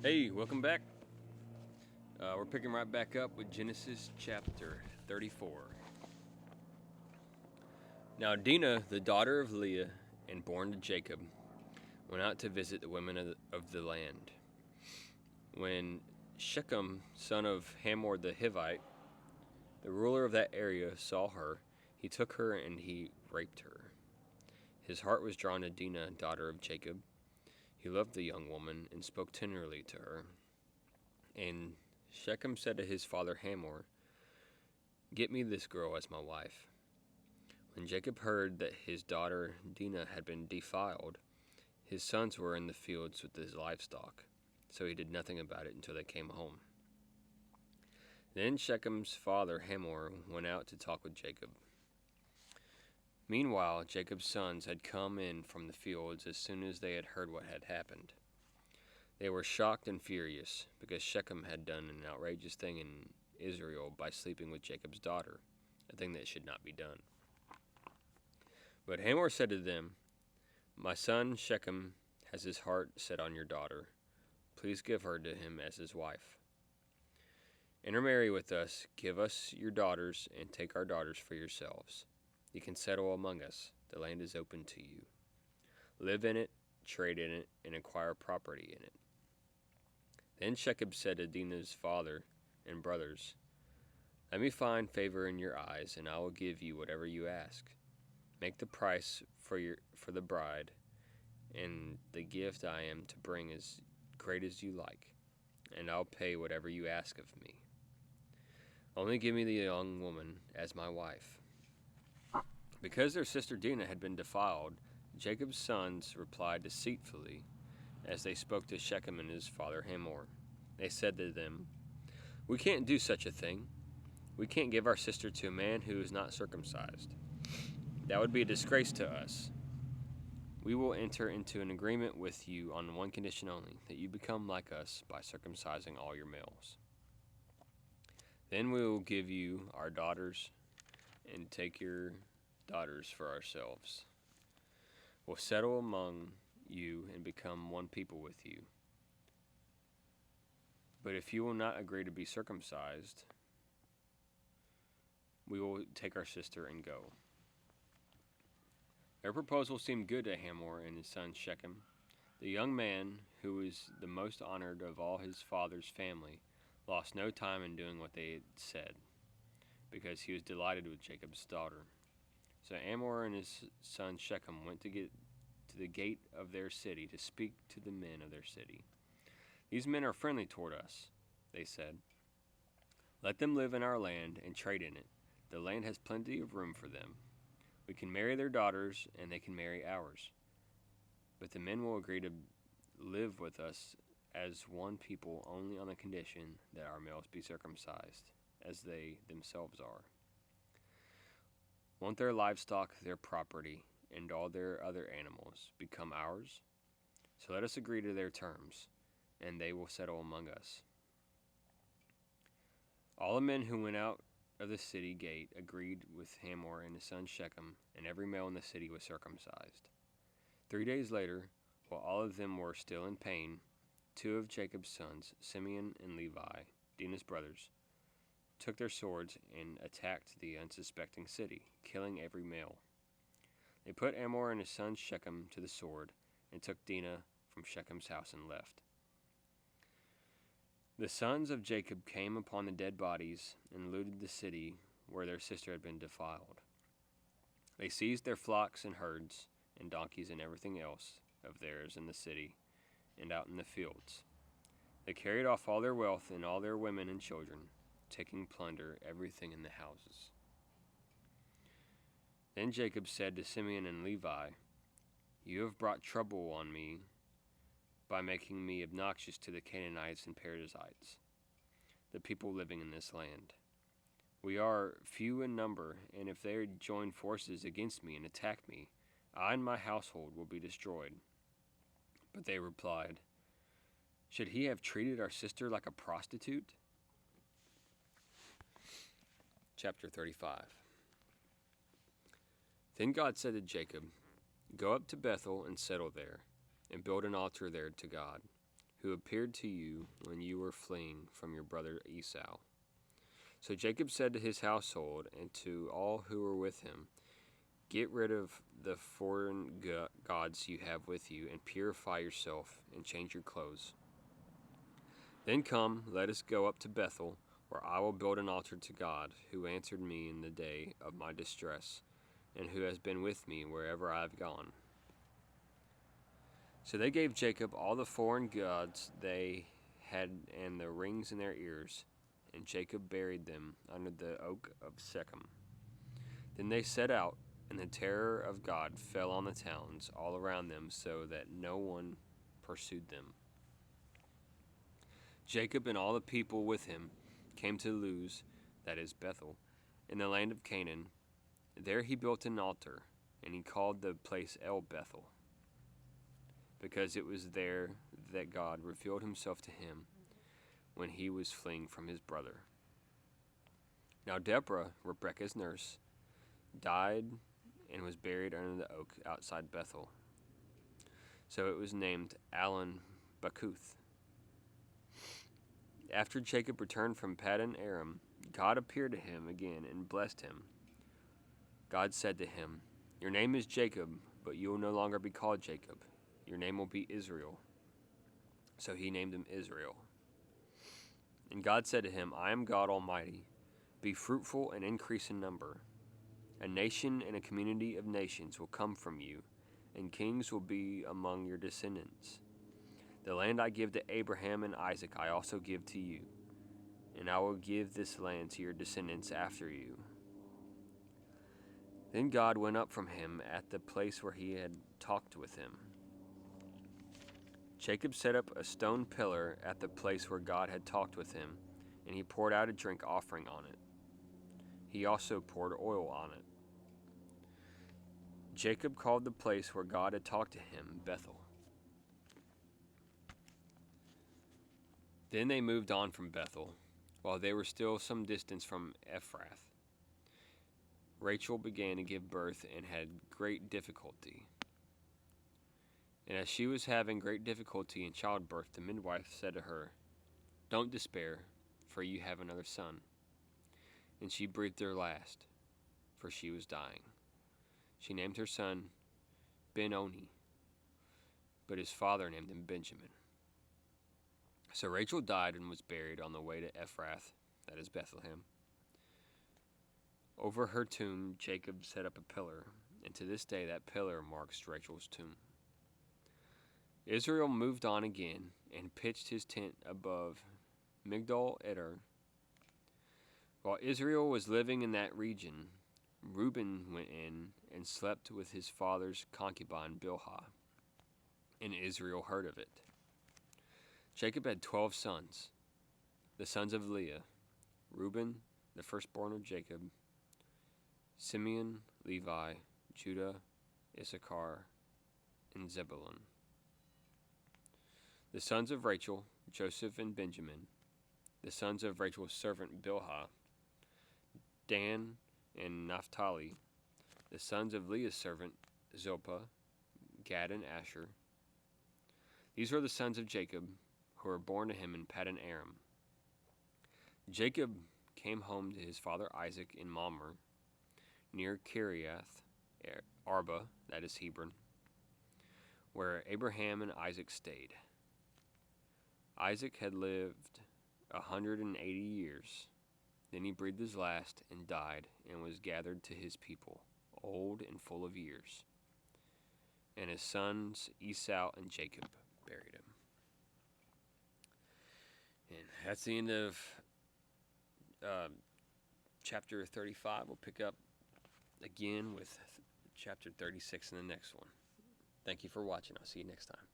Hey, welcome back. We're picking right back up with Genesis chapter 34. Now, Dinah, the daughter of Leah and born to Jacob, went out to visit the women of the land. When Shechem, son of Hamor the Hivite, the ruler of that area, saw her, he took her and he raped her. His heart was drawn to Dinah, daughter of Jacob. He loved the young woman and spoke tenderly to her. And Shechem said to his father Hamor, "Get me this girl as my wife." When Jacob heard that his daughter Dinah had been defiled, his sons were in the fields with his livestock, so he did nothing about it until they came home. Then Shechem's father Hamor went out to talk with Jacob. Meanwhile, Jacob's sons had come in from the fields as soon as they had heard what had happened. They were shocked and furious, because Shechem had done an outrageous thing in Israel by sleeping with Jacob's daughter, a thing that should not be done. But Hamor said to them, "My son Shechem has his heart set on your daughter. Please give her to him as his wife. Intermarry with us, give us your daughters, and take our daughters for yourselves. You can settle among us. The land is open to you. Live in it, trade in it, and acquire property in it." Then Shechem said to Dinah's father and brothers, "Let me find favor in your eyes, and I will give you whatever you ask. Make the price for the bride and the gift I am to bring as great as you like, and I'll pay whatever you ask of me. Only give me the young woman as my wife." Because their sister Dinah had been defiled, Jacob's sons replied deceitfully as they spoke to Shechem and his father Hamor. They said to them, "We can't do such a thing. We can't give our sister to a man who is not circumcised. That would be a disgrace to us. We will enter into an agreement with you on one condition only, that you become like us by circumcising all your males. Then we will give you our daughters and take your daughters for ourselves. We'll settle among you and become one people with you. But if you will not agree to be circumcised, we will take our sister and go." Their proposal seemed good to Hamor and his son Shechem. The young man, who was the most honored of all his father's family, lost no time in doing what they had said, because he was delighted with Jacob's daughter. So Hamor and his son Shechem went to the gate of their city to speak to the men of their city. "These men are friendly toward us," they said. "Let them live in our land and trade in it. The land has plenty of room for them. We can marry their daughters, and they can marry ours. But the men will agree to live with us as one people only on the condition that our males be circumcised, as they themselves are. Won't their livestock, their property, and all their other animals become ours? So let us agree to their terms, and they will settle among us." All the men who went out of the city gate agreed with Hamor and his son Shechem, and every male in the city was circumcised. 3 days later, while all of them were still in pain, 2 of Jacob's sons, Simeon and Levi, Dinah's brothers, took their swords and attacked the unsuspecting city, killing every male. They put Hamor and his son Shechem to the sword, and took Dinah from Shechem's house and left. The sons of Jacob came upon the dead bodies and looted the city where their sister had been defiled. They seized their flocks and herds and donkeys and everything else of theirs in the city and out in the fields. They carried off all their wealth and all their women and children, taking plunder everything in the houses. Then Jacob said to Simeon and Levi, "You have brought trouble on me by making me obnoxious to the Canaanites and Perizzites, the people living in this land. We are few in number, and if they join forces against me and attack me, I and my household will be destroyed." But they replied, "Should he have treated our sister like a prostitute?" Chapter 35. Then God said to Jacob, "Go up to Bethel and settle there, and build an altar there to God, who appeared to you when you were fleeing from your brother Esau. So Jacob said to his household and to all who were with him, Get rid of the foreign gods you have with you, and purify yourself, and change your clothes. Then come, let us go up to Bethel, where I will build an altar to God, who answered me in the day of my distress, and who has been with me wherever I have gone. So they gave Jacob all the foreign gods they had and the rings in their ears, and Jacob buried them under the oak of Shechem. Then they set out, and the terror of God fell on the towns all around them, so that no one pursued them. Jacob and all the people with him came to Luz, that is Bethel, in the land of Canaan. There he built an altar, and he called the place El Bethel, because it was there that God revealed himself to him when he was fleeing from his brother. Now Deborah, Rebekah's nurse, died and was buried under the oak outside Bethel. So it was named Allon Bacuth. After Jacob returned from Paddan Aram, God appeared to him again and blessed him. God said to him, Your name is Jacob, but you will no longer be called Jacob. Your name will be Israel. So he named him Israel. And God said to him, I am God Almighty. Be fruitful and increase in number. A nation and a community of nations will come from you, and kings will be among your descendants. The land I give to Abraham and Isaac I also give to you, and I will give this land to your descendants after you. Then God went up from him at the place where he had talked with him. Jacob set up a stone pillar at the place where God had talked with him, and he poured out a drink offering on it. He also poured oil on it. Jacob called the place where God had talked to him Bethel. Then they moved on from Bethel, while they were still some distance from Ephrath. Rachel began to give birth and had great difficulty. And as she was having great difficulty in childbirth, the midwife said to her, Don't despair, for you have another son. And she breathed her last, for she was dying. She named her son Ben-Oni, but his father named him Benjamin. So Rachel died and was buried on the way to Ephrath, that is Bethlehem. Over her tomb Jacob set up a pillar, and to this day that pillar marks Rachel's tomb. Israel moved on again and pitched his tent above Migdal Eder. While Israel was living in that region, Reuben went in and slept with his father's concubine Bilhah, and Israel heard of it. Jacob had 12 sons, the sons of Leah: Reuben, the firstborn of Jacob, Simeon, Levi, Judah, Issachar, and Zebulun. The sons of Rachel, Joseph and Benjamin. The sons of Rachel's servant Bilhah, Dan and Naphtali. The sons of Leah's servant Zilpah, Gad and Asher. These were the sons of Jacob, who were born to him in Paddan Aram. Jacob came home to his father Isaac in Mamre, near Kiriath Arba, that is Hebron, where Abraham and Isaac stayed. Isaac had lived 180 years. Then he breathed his last and died, and was gathered to his people, old and full of years. And his sons Esau and Jacob buried him. And that's the end of chapter 35. We'll pick up again with chapter 36 in the next one. Thank you for watching. I'll see you next time.